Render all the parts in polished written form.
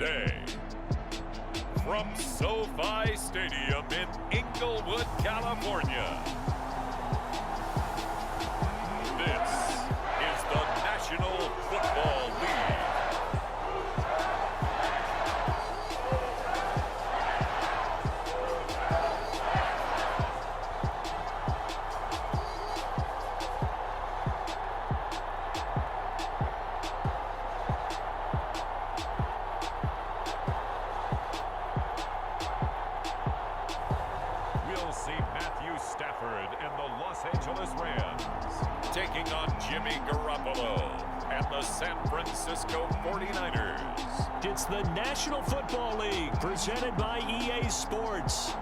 today. From SoFi Stadium in Inglewood, California, this is the National Football League. We'll see Matthew Stafford and the Los Angeles Rams taking on Jimmy Garoppolo and the San Francisco 49ers. It's the National Football League presented by EA Sports.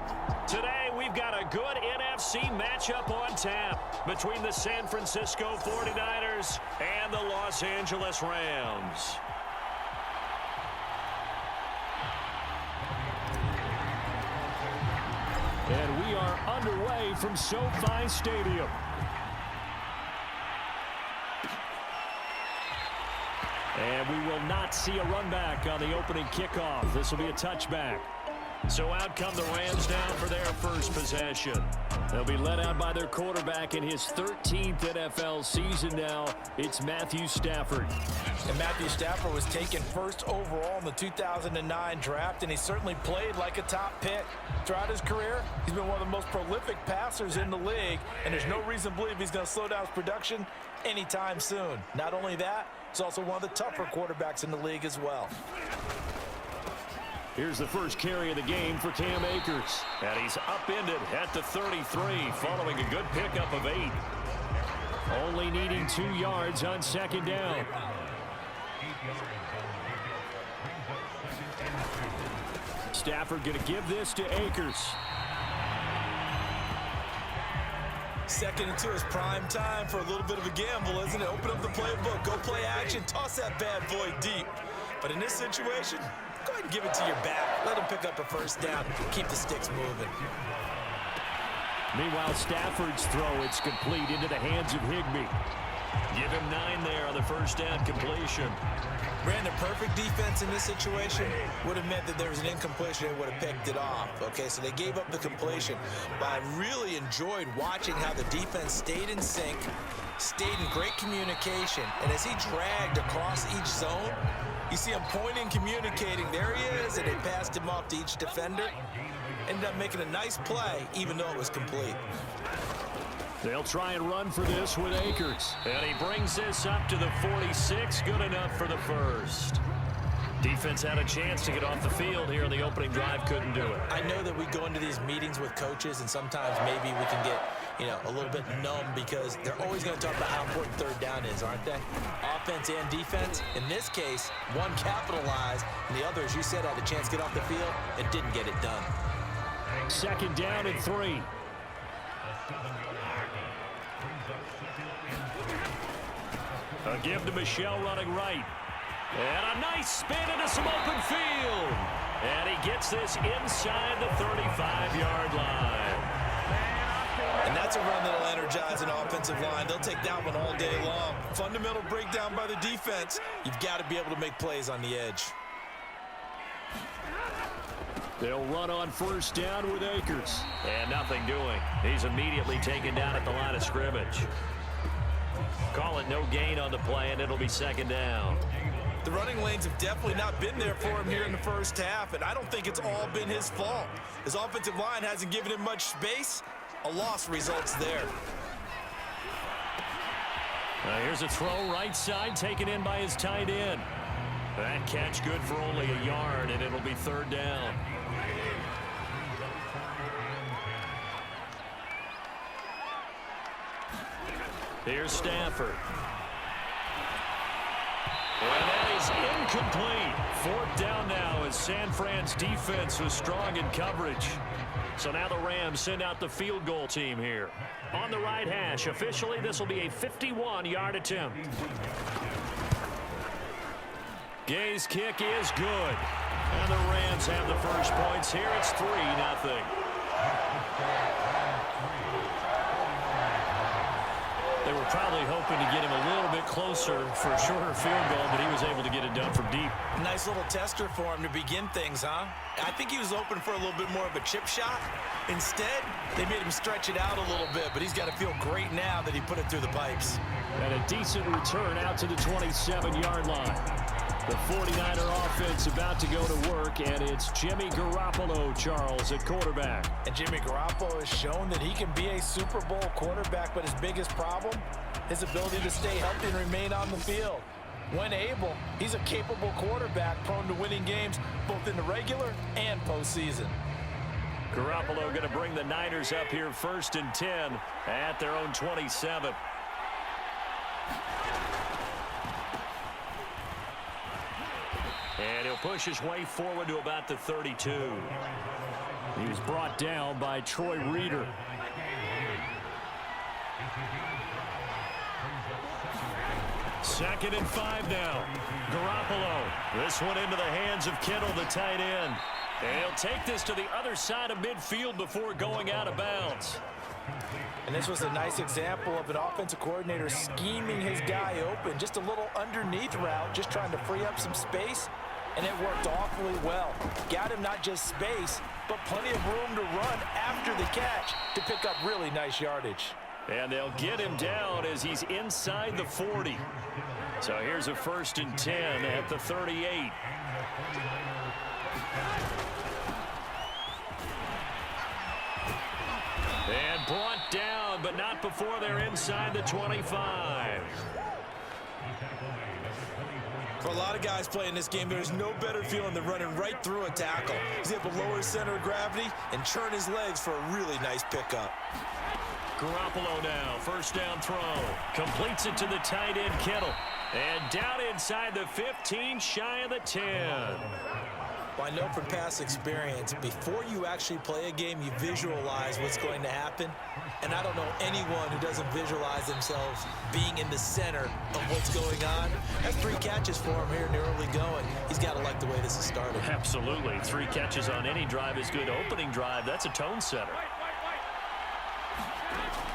Today we've got a good NFC matchup on tap between the San Francisco 49ers and the Los Angeles Rams. And we are underway from SoFi Stadium. And we will not see a run back on the opening kickoff. This will be a touchback. So out come the Rams now for their first possession. They'll be led out by their quarterback in his 13th NFL season now. It's Matthew Stafford. And Matthew Stafford was taken first overall in the 2009 draft, and he certainly played like a top pick. Throughout his career, he's been one of the most prolific passers in the league, and there's no reason to believe he's going to slow down his production anytime soon. Not only that, he's also one of the tougher quarterbacks in the league as well. Here's the first carry of the game for Cam Akers. And he's upended at the 33 following a good pickup of 8. Only needing 2 yards on second down. Stafford going to give this to Akers. Second into his prime time for a little bit of a gamble, isn't it? Open up the playbook, go play action, toss that bad boy deep. But in this situation, go ahead and give it to your back. Let him pick up a first down. Keep the sticks moving. Meanwhile, Stafford's throw, it's complete into the hands of Higbee. Give him 9 there on the first down completion. Brandon, perfect defense in this situation would have meant that there was an incompletion and would have picked it off. Okay, so they gave up the completion. But I really enjoyed watching how the defense stayed in sync, stayed in great communication. And as he dragged across each zone, you see him pointing, communicating. There he is, and they passed him off to each defender. Ended up making a nice play, even though it was complete. They'll try and run for this with Akers. And he brings this up to the 46. Good enough for the first. Defense had a chance to get off the field here in the opening drive. Couldn't do it. I know that we go into these meetings with coaches, and sometimes maybe we can get, a little bit numb because they're always going to talk about how important third down is, aren't they? Offense and defense. In this case, one capitalized, and the other, as you said, had a chance to get off the field and didn't get it done. Second down and 3. A give to Michelle running right. And a nice spin into some open field. And he gets this inside the 35-yard line. And that's a run that'll energize an offensive line. They'll take that one all day long. Fundamental breakdown by the defense. You've got to be able to make plays on the edge. They'll run on first down with Akers. And nothing doing. He's immediately taken down at the line of scrimmage. Call it no gain on the play, and it'll be second down. The running lanes have definitely not been there for him here in the first half, and I don't think it's all been his fault. His offensive line hasn't given him much space. A loss results there. Here's a throw right side taken in by his tight end. That catch good for only a yard, and it'll be third down. Here's Stafford. And that is incomplete. Fourth down now as San Fran's defense was strong in coverage. So now the Rams send out the field goal team here. On the right hash, officially this will be a 51-yard attempt. Gay's kick is good. And the Rams have the first points here. It's 3-0. They were probably hoping to get him a little bit closer for a shorter field goal, but he was able to get it done from deep. Nice Nice little tester for him to begin things, huh? I think he was open for a little bit more of a chip shot. Instead, they made him stretch it out a little bit, but he's got to feel great now that he put it through the pipes. And a decent return out to the 27-yard line. The 49er offense about to go to work, and it's Jimmy Garoppolo, Charles, at quarterback. And Jimmy Garoppolo has shown that he can be a Super Bowl quarterback, but his biggest problem, his ability to stay healthy and remain on the field. When able, he's a capable quarterback prone to winning games both in the regular and postseason. Garoppolo going to bring the Niners up here 1st and 10 at their own 27. And he'll push his way forward to about the 32. He was brought down by Troy Reeder. Second and 5 now. Garoppolo. This one into the hands of Kittle, the tight end. And he'll take this to the other side of midfield before going out of bounds. And this was a nice example of an offensive coordinator scheming his guy open. Just a little underneath route, just trying to free up some space. And it worked awfully well. Got him not just space, but plenty of room to run after the catch to pick up really nice yardage. And they'll get him down as he's inside the 40. So here's a 1st and 10 at the 38. And brought down, but not before they're inside the 25. For a lot of guys playing this game, there's no better feeling than running right through a tackle. He's able to lower his center of gravity and churn his legs for a really nice pickup. Garoppolo now, 1st down throw. Completes it to the tight end, Kittle. And down inside the 15, shy of the 10. Well, I know from past experience, before you actually play a game, you visualize what's going to happen. And I don't know anyone who doesn't visualize themselves being in the center of what's going on. That's 3 catches for him here in the early going. He's got to like the way this has started. Absolutely. 3 catches on any drive is good. Opening drive, that's a tone setter.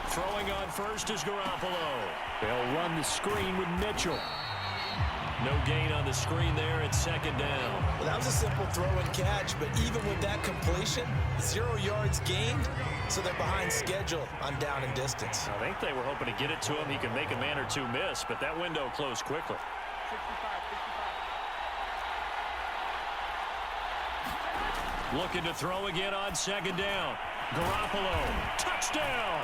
Throwing on first is Garoppolo. They'll run the screen with Mitchell. No gain on the screen there at 2nd down. Well, that was a simple throw and catch, but even with that completion, 0 yards gained, so they're behind schedule on down and distance. I think they were hoping to get it to him. He could make a man or two miss, but that window closed quickly. 65. Looking to throw again on 2nd down. Garoppolo, touchdown!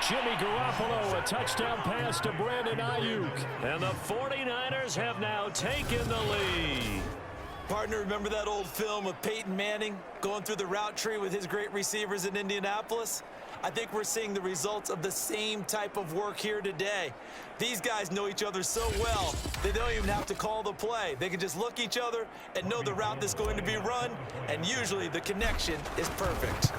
Jimmy Garoppolo, a touchdown pass to Brandon Ayuk. And the 49ers have now taken the lead. Partner, remember that old film of Peyton Manning going through the route tree with his great receivers in Indianapolis? I think we're seeing the results of the same type of work here today. These guys know each other so well, they don't even have to call the play. They can just look each other and know the route that's going to be run, and usually the connection is perfect.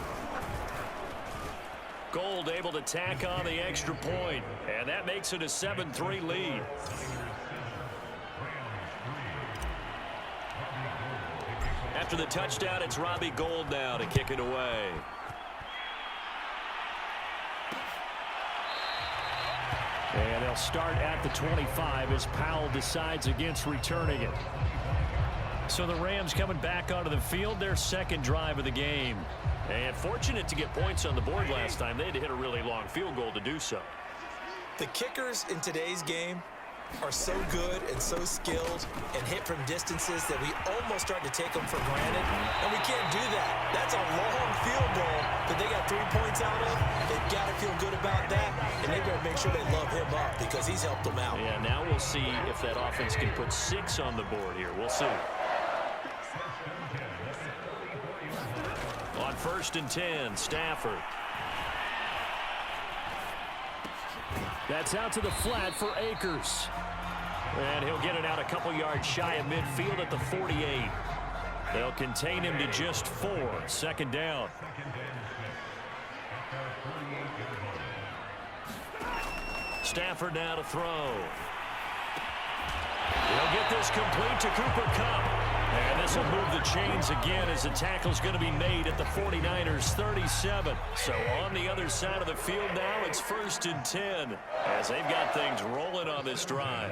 Gold able to tack on the extra point, and that makes it a 7-3 lead. After the touchdown, it's Robbie Gould now to kick it away. And they'll start at the 25 as Powell decides against returning it. So the Rams coming back onto the field, their 2nd drive of the game. And fortunate to get points on the board last time. They had to hit a really long field goal to do so. The kickers in today's game are so good and so skilled and hit from distances that we almost start to take them for granted. And we can't do that. That's a long field goal that they got 3 points out of. They've got to feel good about that. And they better make sure they love him up because he's helped them out. Yeah, now we'll see if that offense can put 6 on the board here. We'll see. On 1st and 10, Stafford. That's out to the flat for Akers. And he'll get it out a couple yards shy of midfield at the 48. They'll contain him to just 4. 2nd down. Stafford now to throw. He'll get this complete to Cooper Kupp. And this will move the chains again as the tackle's going to be made at the 49ers 37. So on the other side of the field now, it's 1st and 10 as they've got things rolling on this drive.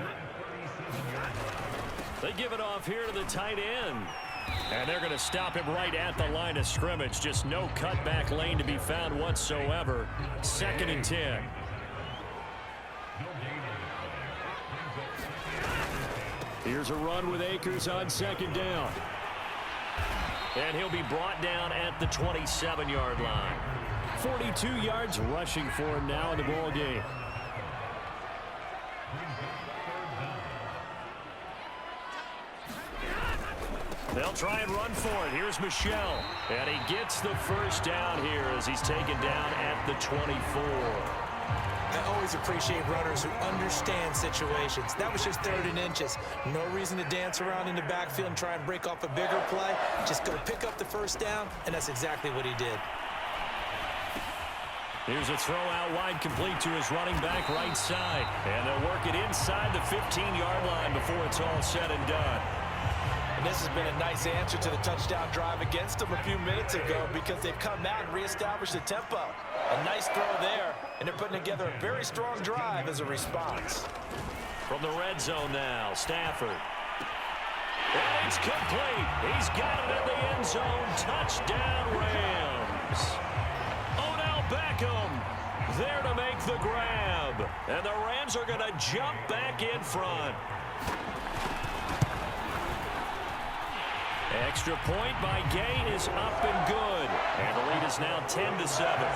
They give it off here to the tight end. And they're going to stop him right at the line of scrimmage. Just no cutback lane to be found whatsoever. 2nd and 10. Here's a run with Akers on 2nd down. And he'll be brought down at the 27-yard line. 42 yards rushing for him now in the ball game. They'll try and run for it. Here's Michelle. And he gets the first down here as he's taken down at the 24. I always appreciate runners who understand situations. That was just 3rd and inches. No reason to dance around in the backfield and try and break off a bigger play. Just go pick up the first down, and that's exactly what he did. Here's a throw out wide, complete to his running back right side. And they'll work it inside the 15-yard line before it's all said and done. And this has been a nice answer to the touchdown drive against them a few minutes ago because they've come out and reestablished the tempo. A nice throw there, and they're putting together a very strong drive as a response. From the red zone now, Stafford. And it's complete. He's got it in the end zone. Touchdown, Rams. Odell Beckham there to make the grab. And the Rams are going to jump back in front. Extra point by Gay is up and good. And the lead is now 10-7.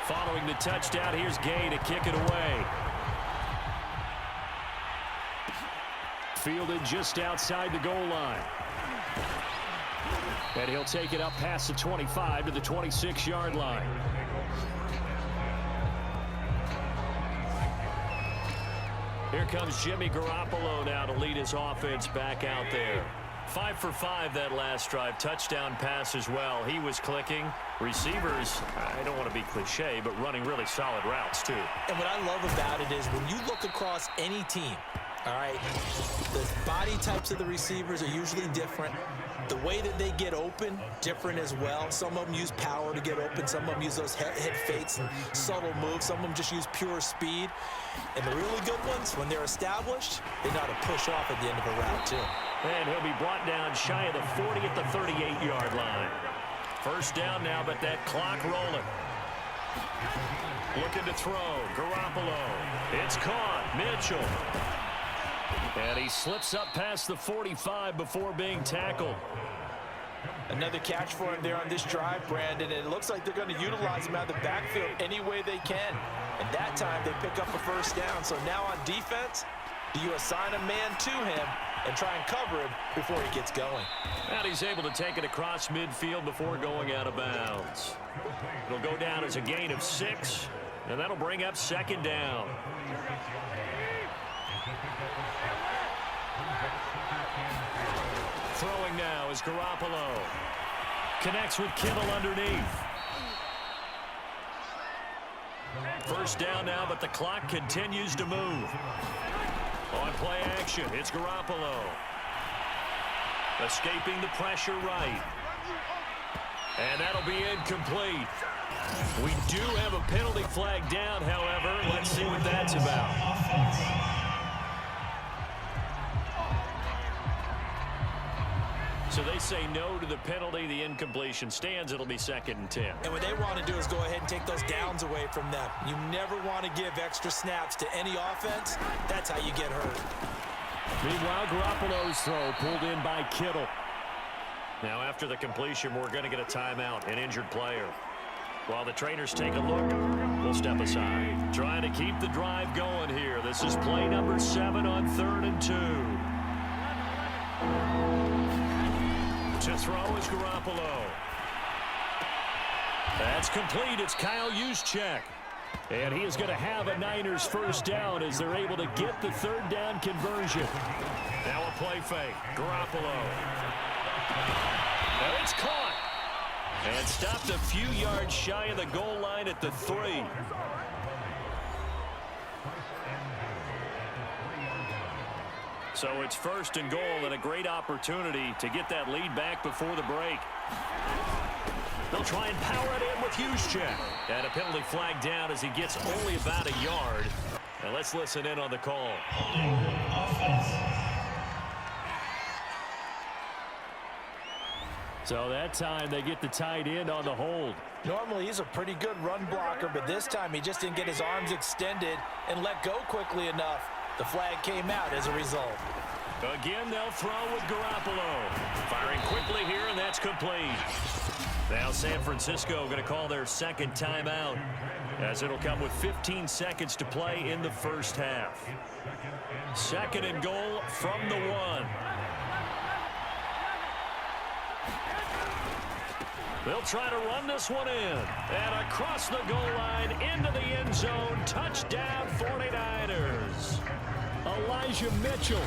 Following the touchdown, here's Gay to kick it away. Fielded just outside the goal line. And he'll take it up past the 25 to the 26-yard line. Here comes Jimmy Garoppolo now to lead his offense back out there. 5 for 5 that last drive. Touchdown pass as well. He was clicking. Receivers, I don't want to be cliche, but running really solid routes too. And what I love about it is when you look across any team, all right, the body types of the receivers are usually different. The way that they get open, different as well. Some of them use power to get open. Some of them use those head fakes and subtle moves. Some of them just use pure speed. And the really good ones, when they're established, they know how to push off at the end of a route, too. And he'll be brought down shy of the 40 at the 38-yard line. First down now, but that clock rolling. Looking to throw. Garoppolo. It's caught. Mitchell. And he slips up past the 45 before being tackled. Another catch for him there on this drive, Brandon. And it looks like they're going to utilize him out of the backfield any way they can. And that time they pick up a first down. So now on defense, do you assign a man to him and try and cover him before he gets going? And he's able to take it across midfield before going out of bounds. It'll go down as a gain of 6, and that'll bring up 2nd down. Throwing now is Garoppolo. Connects with Kittle underneath. First down now, but the clock continues to move. On play action, it's Garoppolo. Escaping the pressure right. And that'll be incomplete. We do have a penalty flag down, however. Let's see what that's about. So they say no to the penalty. The incompletion stands. It'll be 2nd and 10. And what they want to do is go ahead and take those downs away from them. You never want to give extra snaps to any offense. That's how you get hurt. Meanwhile, Garoppolo's throw pulled in by Kittle. Now after the completion, we're going to get a timeout, an injured player. While the trainers take a look, we'll step aside. Trying to keep the drive going here. This is play number 7 on 3rd and 2. To throw is Garoppolo. That's complete. It's Kyle Juszczyk. And he is going to have a Niners first down as they're able to get the 3rd down conversion. Now a play fake. Garoppolo. And it's caught. And stopped a few yards shy of the goal line at the 3. So it's 1st and goal and a great opportunity to get that lead back before the break. They'll try and power it in with Juszczyk. And a penalty flag down as he gets only about a yard. And let's listen in on the call. So that time they get the tight end on the hold. Normally he's a pretty good run blocker, but this time he just didn't get his arms extended and let go quickly enough. The flag came out as a result. Again, they'll throw with Garoppolo. Firing quickly here, and that's complete. Now San Francisco going to call their second timeout, as it'll come with 15 seconds to play in the first half. Second and goal from the 1. They'll try to run this one in. And across the goal line, into the end zone. Touchdown, 49ers. Elijah Mitchell,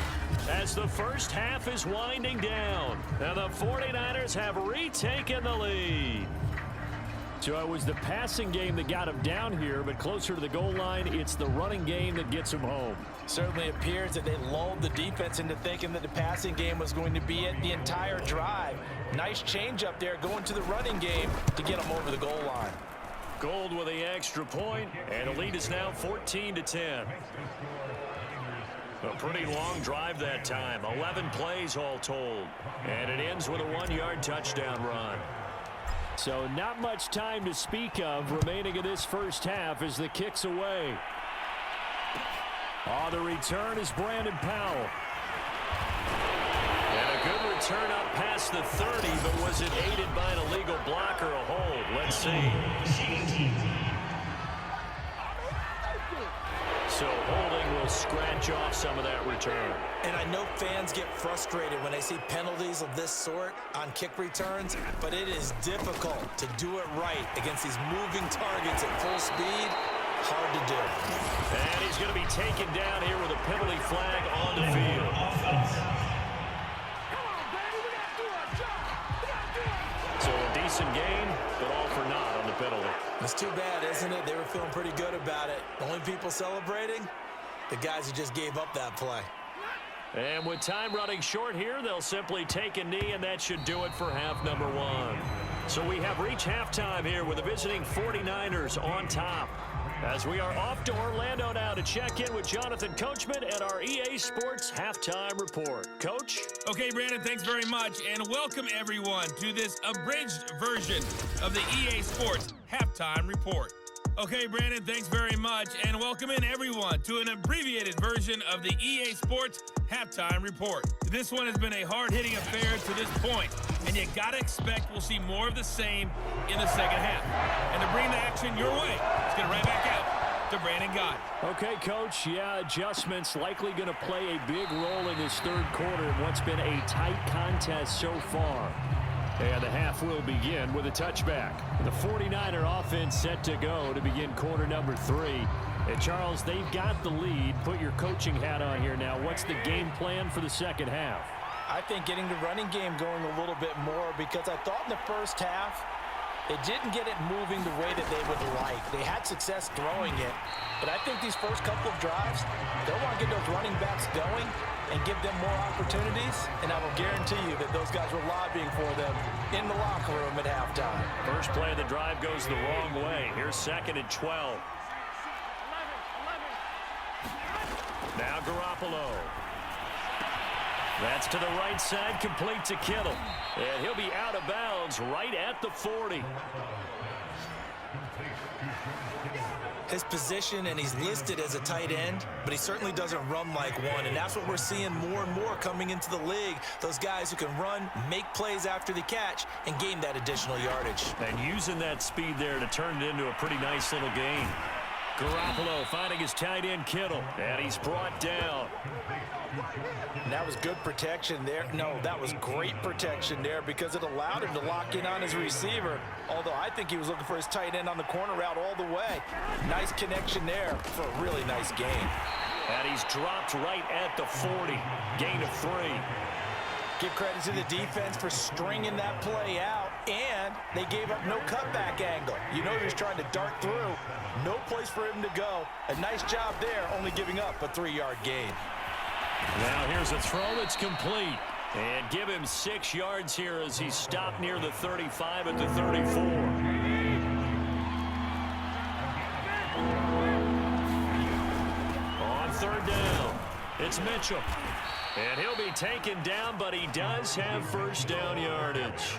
as the first half is winding down. And the 49ers have retaken the lead. So it was the passing game that got him down here, but closer to the goal line, it's the running game that gets him home. Certainly appears that they lulled the defense into thinking that the passing game was going to be it the entire drive. Nice change up there going to the running game to get them over the goal line. Gold with the extra point, and the lead is now 14-10. A pretty long drive that time, 11 plays all told. And it ends with a 1-yard touchdown run. So not much time to speak of remaining in this first half as the kick's away. On the return is Brandon Powell. And a good return up past the 30, but was it aided by an illegal block or a hold? Let's see. So holding will scratch off some of that return. And I know fans get frustrated when they see penalties of this sort on kick returns, but it is difficult to do it right against these moving targets at full speed. Hard to do. And he's going to be taken down here with a penalty flag on the field. So a decent gain, but all for naught on the penalty. It's too bad, isn't it? They were feeling pretty good about it. The only people celebrating, the guys who just gave up that play. And with time running short here, they'll simply take a knee, and that should do it for half number 1. So we have reached halftime here with the visiting 49ers on top. As we are off to Orlando now to check in with Jonathan Coachman at our EA Sports Halftime Report. Coach? Okay, Brandon, thanks very much, and welcome everyone to this abridged version of the EA Sports Halftime Report. Okay, Brandon, thanks very much, and welcome in everyone to an abbreviated version of the EA Sports Halftime Report. This one has been a hard-hitting affair to this point, and you gotta expect we'll see more of the same in the second half. And to bring the action your way, let's get it right back out to Brandon Gott. Okay, Coach, yeah, adjustments likely going to play a big role in this third quarter in what's been a tight contest so far. And the half will begin with a touchback. The 49er offense set to go to begin quarter number 3. And Charles, they've got the lead. Put your coaching hat on here now. What's the game plan for the second half? I think getting the running game going a little bit more, because I thought in the first half they didn't get it moving the way that they would like. They had success throwing it, but I think these first couple of drives, they'll want to get those running backs going and give them more opportunities, and I will guarantee you that those guys were lobbying for them in the locker room at halftime. First play of the drive goes the wrong way. Here's 2nd and 12. Now Garoppolo. That's to the right side, complete to Kittle. And he'll be out of bounds right at the 40. His position, and he's listed as a tight end, but he certainly doesn't run like one, and that's what we're seeing more and more coming into the league. Those guys who can run, make plays after the catch, and gain that additional yardage. And using that speed there to turn it into a pretty nice little gain. Garoppolo finding his tight end Kittle, and he's brought down. And that was good protection there. No, that was great protection there because it allowed him to lock in on his receiver, although I think he was looking for his tight end on the corner route all the way. Nice connection there for a really nice gain. And he's dropped right at the 40. Gain of 3. Give credit to the defense for stringing that play out, and they gave up no cutback angle. You know he was trying to dart through. No place for him to go. A nice job there, only giving up a 3-yard gain. Now here's a throw that's complete. And give him 6 yards here as he stopped near the 35 at the 34. On 3rd down, it's Mitchell. And he'll be taken down, but he does have 1st down yardage.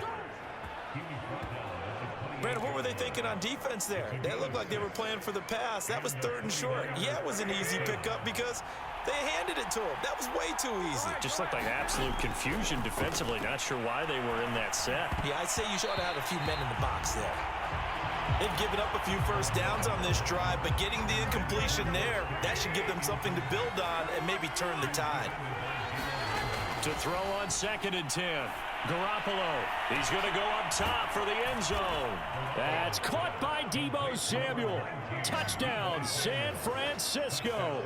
Brandon, what were they thinking on defense there? They looked like they were playing for the pass. That was 3rd and short. Yeah, it was an easy pickup because they handed it to him. That was way too easy. Just looked like absolute confusion defensively. Not sure why they were in that set. Yeah, I'd say you should have had a few men in the box there. They've given up a few 1st downs on this drive, but getting the incompletion there, that should give them something to build on and maybe turn the tide. To throw on 2nd and 10. Garoppolo, he's going to go up top for the end zone. That's caught by Deebo Samuel. Touchdown, San Francisco.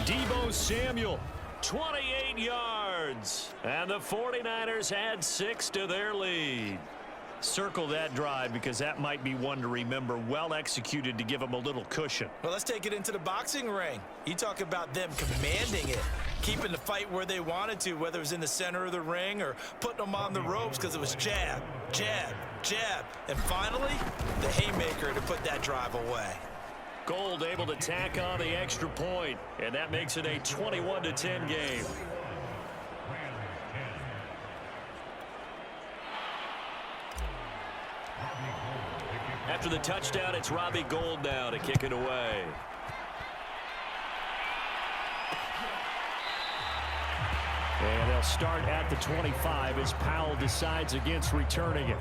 Deebo Samuel, 28 yards. And the 49ers add 6 to their lead. Circle that drive because that might be one to remember. Well executed to give them a little cushion. Well, let's take it into the boxing ring. You talk about them commanding it, keeping the fight where they wanted to, whether it was in the center of the ring or putting them on the ropes because it was jab, jab, jab. And finally, the haymaker to put that drive away. Gold able to tack on the extra point, and that makes it a 21-10 game. After the touchdown, it's Robbie Gould now to kick it away. And they'll start at the 25 as Powell decides against returning it.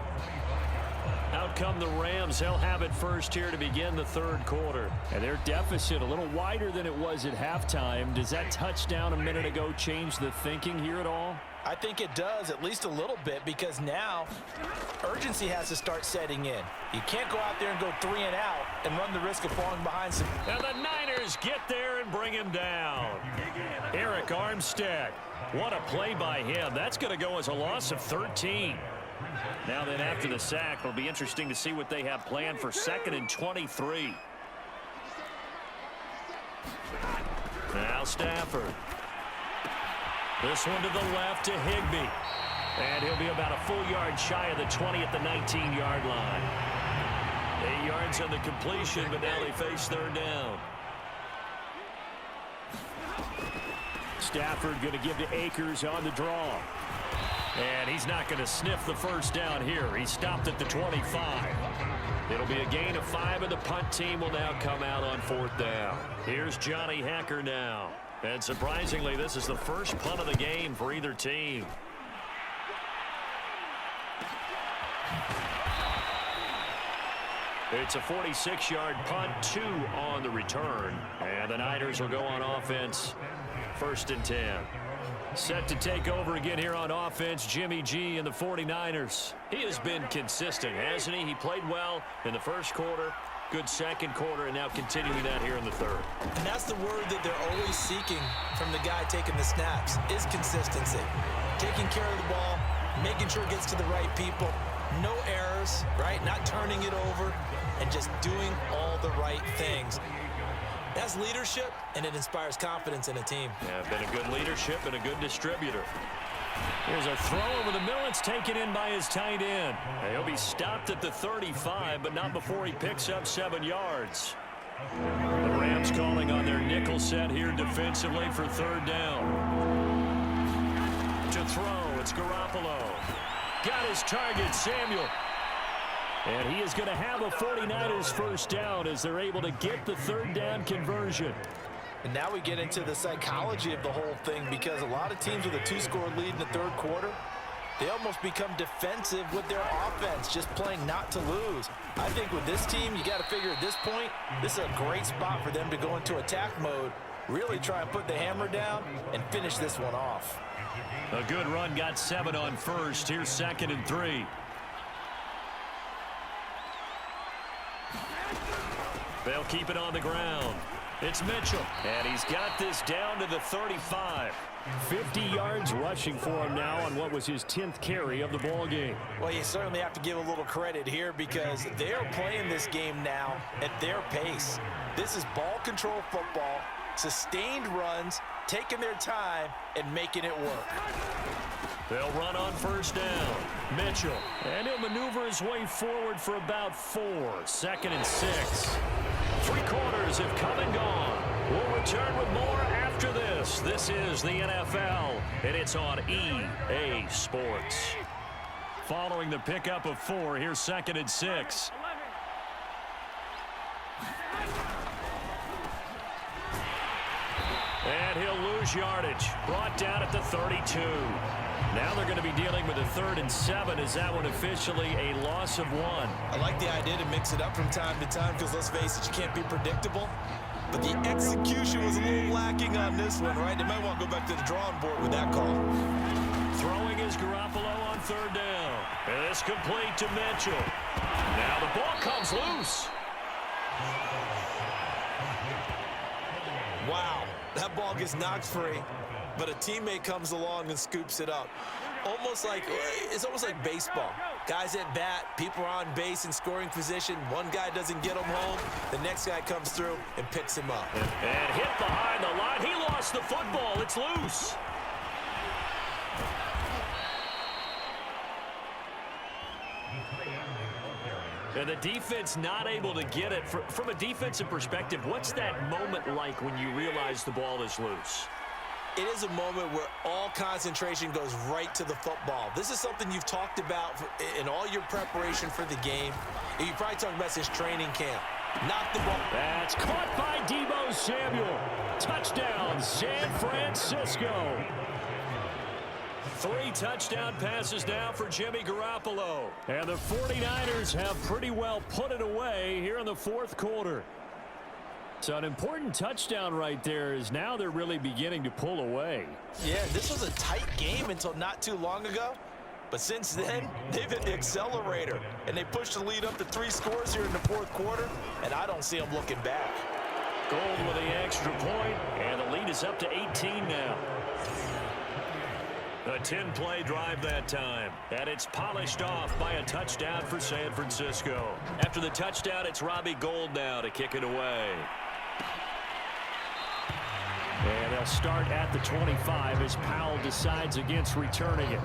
Out come the Rams. They'll have it first here to begin the 3rd quarter. And their deficit a little wider than it was at halftime. Does that touchdown a minute ago change the thinking here at all? I think it does, at least a little bit, because now urgency has to start setting in. You can't go out there and go 3 and out and run the risk of falling behind some. And the Niners get there and bring him down. Eric Armstead. What a play by him. That's going to go as a loss of 13. Now then, after the sack, it'll be interesting to see what they have planned for 2nd and 23. Now Stafford. This one to the left to Higbee. And he'll be about a full yard shy of the 20 at the 19-yard line. 8 yards on the completion, but now they face 3rd down. Stafford going to give to Akers on the draw. And he's not going to sniff the 1st down here. He stopped at the 25. It'll be a gain of 5, and the punt team will now come out on 4th down. Here's Johnny Hacker now. And surprisingly, this is the first punt of the game for either team. It's a 46-yard punt, 2 on the return. And the Niners will go on offense, 1st and 10. Set to take over again here on offense, Jimmy G and the 49ers. He has been consistent, hasn't he? He played well in the 1st quarter, good 2nd quarter, and now continuing that here in the 3rd. And that's the word that they're always seeking from the guy taking the snaps, is consistency. Taking care of the ball, making sure it gets to the right people, no errors, right? Not turning it over, and just doing all the right things. That's leadership, and it inspires confidence in a team. Yeah, been a good leadership and a good distributor. Here's a throw over the middle. It's taken in by his tight end. He'll be stopped at the 35, but not before he picks up 7 yards. The Rams calling on their nickel set here defensively for 3rd down. To throw, it's Garoppolo. Got his target, Samuel. And he is going to have a 49ers 1st down as they're able to get the 3rd down conversion. And now we get into the psychology of the whole thing, because a lot of teams with a 2-score lead in the 3rd quarter, they almost become defensive with their offense, just playing not to lose. I think with this team, you got to figure at this point, this is a great spot for them to go into attack mode, really try and put the hammer down and finish this one off. A good run, got 7 on 1st. Here's 2nd and 3. They'll keep it on the ground. It's Mitchell, and he's got this down to the 35. 50 yards rushing for him now on what was his 10th carry of the ball game. Well, you certainly have to give a little credit here because they're playing this game now at their pace. This is ball control football. sustained runs, taking their time, and making it work. They'll run on first down. Mitchell. And he'll maneuver his way forward for about 4. 2nd and 6. 3 quarters have come and gone. We'll return with more after this. This is the NFL, and it's on EA Sports. Following the pickup of 4, here's 2nd and 6. And he'll lose yardage. Brought down at the 32. Now they're going to be dealing with a 3rd and 7. Is that one officially a loss of 1? I like the idea to mix it up from time to time because, let's face it, you can't be predictable. But the execution was a little lacking on this one, right? They might want to go back to the drawing board with that call. Throwing is Garoppolo on 3rd down. And it's complete to Mitchell. Now the ball comes loose. Wow, that ball gets knocked free, but a teammate comes along and scoops it up. It's almost like baseball. Guys at bat, people are on base in scoring position. One guy doesn't get him home. The next guy comes through and picks him up. And hit behind the line. He lost the football. It's loose. And the defense not able to get it. From a defensive perspective, what's that moment like when you realize the ball is loose? It is a moment where all concentration goes right to the football. This is something you've talked about in all your preparation for the game. And you probably talked about since training camp. Knock the ball. That's caught by Deebo Samuel. Touchdown, San Francisco. 3 touchdown passes now for Jimmy Garoppolo. And the 49ers have pretty well put it away here in the 4th quarter. So an important touchdown right there is now they're really beginning to pull away. Yeah, this was a tight game until not too long ago. But since then, they've hit the accelerator. And they pushed the lead up to 3 scores here in the 4th quarter. And I don't see them looking back. Gold with the extra point, and the lead is up to 18 now. A 10-play drive that time, and it's polished off by a touchdown for San Francisco. After the touchdown, it's Robbie Gould now to kick it away. And they'll start at the 25 as Powell decides against returning it.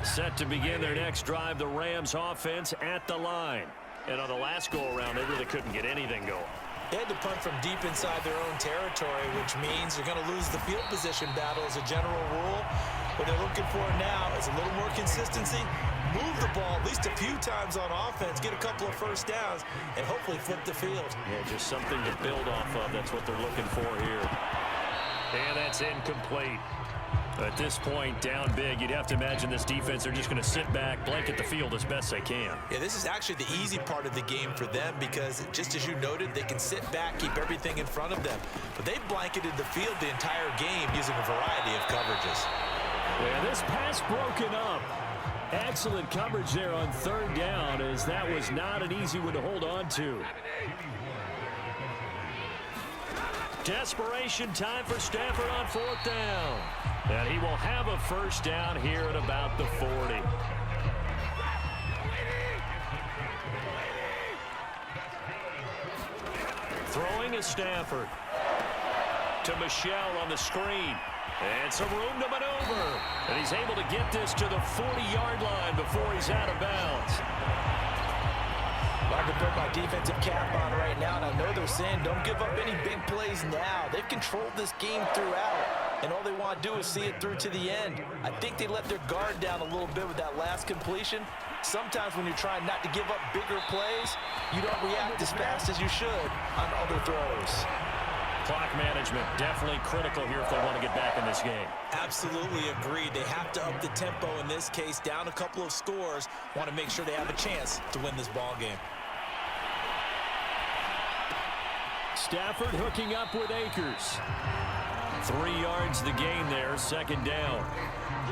Set to begin their next drive, the Rams offense at the line. And on the last go-around, they really couldn't get anything going. They had to punt from deep inside their own territory, which means they're going to lose the field position battle as a general rule. What they're looking for now is a little more consistency, move the ball at least a few times on offense, get a couple of first downs, and hopefully flip the field. Yeah, just something to build off of. That's what they're looking for here. And that's incomplete. At this point, down big, you'd have to imagine this defense, they're just going to sit back, blanket the field as best they can. Yeah, this is actually the easy part of the game for them because, just as you noted, they can sit back, keep everything in front of them. But they blanketed the field the entire game using a variety of coverages. Yeah, this pass broken up. Excellent coverage there on 3rd down, as that was not an easy one to hold on to. Desperation time for Stafford on 4th down. And he will have a first down here at about the 40. Throwing is Stafford. To Michelle on the screen. And some room to maneuver. And he's able to get this to the 40-yard line before he's out of bounds. I can put my defensive cap on right now, and I know they're saying don't give up any big plays now. They've controlled this game throughout, and all they want to do is see it through to the end. I think they let their guard down a little bit with that last completion. Sometimes when you're trying not to give up bigger plays, you don't react as fast as you should on other throws. Clock management definitely critical here if they want to get back in this game. Absolutely agreed. They have to up the tempo in this case, down a couple of scores. Want to make sure they have a chance to win this ball game. Stafford hooking up with Akers. 3 yards the gain there, 2nd down.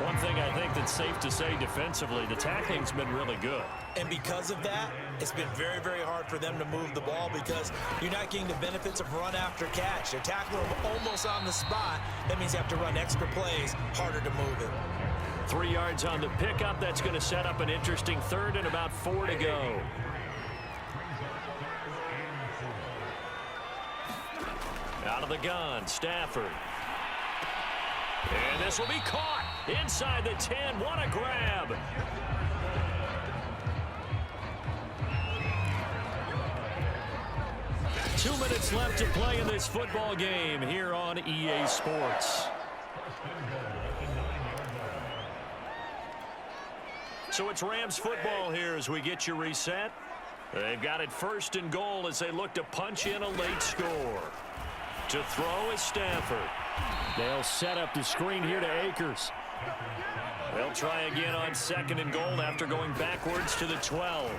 One thing I think that's safe to say defensively, the tackling's been really good. And because of that, it's been very, very hard for them to move the ball because you're not getting the benefits of run after catch. They're tackling them almost on the spot. That means you have to run extra plays, harder to move it. 3 yards on the pickup. That's going to set up an interesting 3rd and about 4 to go. Out of the gun, Stafford. And this will be caught inside the 10. What a grab. Two minutes left to play in this football game here on EA Sports. So it's Rams football here as we get you reset. They've got it 1st and goal as they look to punch in a late score. To throw is Stafford. They'll set up the screen here to Akers. They'll try again on 2nd and goal after going backwards to the 12.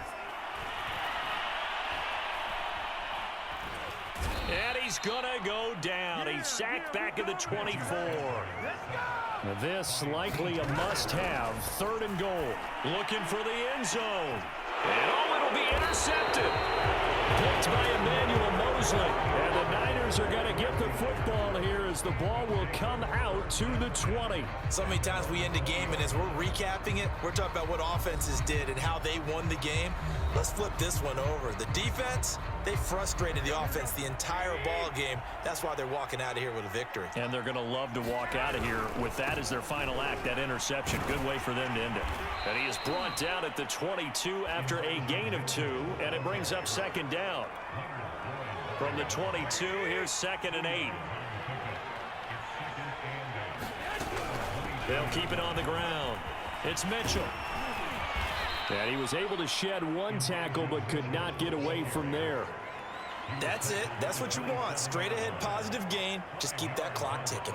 And he's going to go down. He's sacked back at the 24. This likely a must-have. 3rd and goal. Looking for the end zone. And it'll be intercepted. Picked by Emmanuel Mosley. And the Niners are going to get the football here as the ball will come out to the 20. So many times we end a game, and as we're recapping it, we're talking about what offenses did and how they won the game. Let's flip this one over. The defense, they frustrated the offense the entire ball game. That's why they're walking out of here with a victory. And they're going to love to walk out of here with that as their final act, that interception. Good way for them to end it. And he is brought down at the 22 after a gain of 2, and it brings up 2nd down. From the 22, here's 2nd and 8. They'll keep it on the ground. It's Mitchell. And he was able to shed 1 tackle but could not get away from there. That's it. That's what you want. Straight ahead positive gain. Just keep that clock ticking.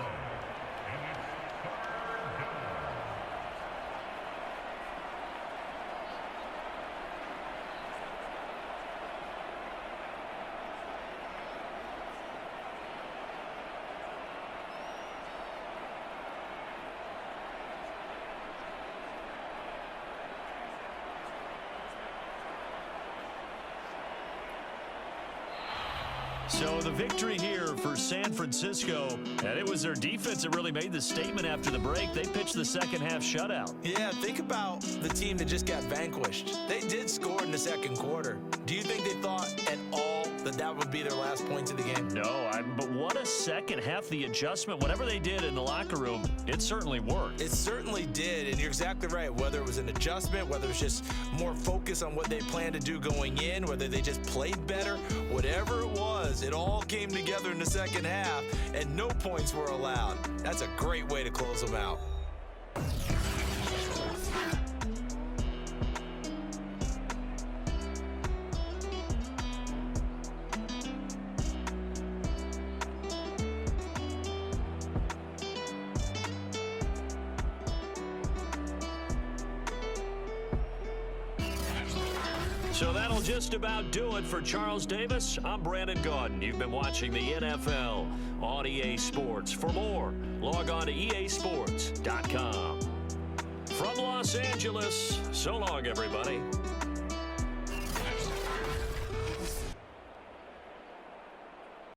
So the victory here for San Francisco, and it was their defense that really made the statement after the break. They pitched the 2nd half shutout. Yeah, think about the team that just got vanquished. They did score in the 2nd quarter. Do you think they thought at all that that would be their last points of the game? No, but what a 2nd half. The adjustment, whatever they did in the locker room, it certainly worked. It certainly did, and you're exactly right. Whether it was an adjustment, whether it was just more focus on what they planned to do going in, whether they just played better, whatever it was, it all came together in the 2nd half, and no points were allowed. That's a great way to close them out. So that'll just about do it for Charles Davis. I'm Brandon Gaudin. You've been watching the NFL on EA Sports. For more, log on to easports.com. From Los Angeles, so long, everybody.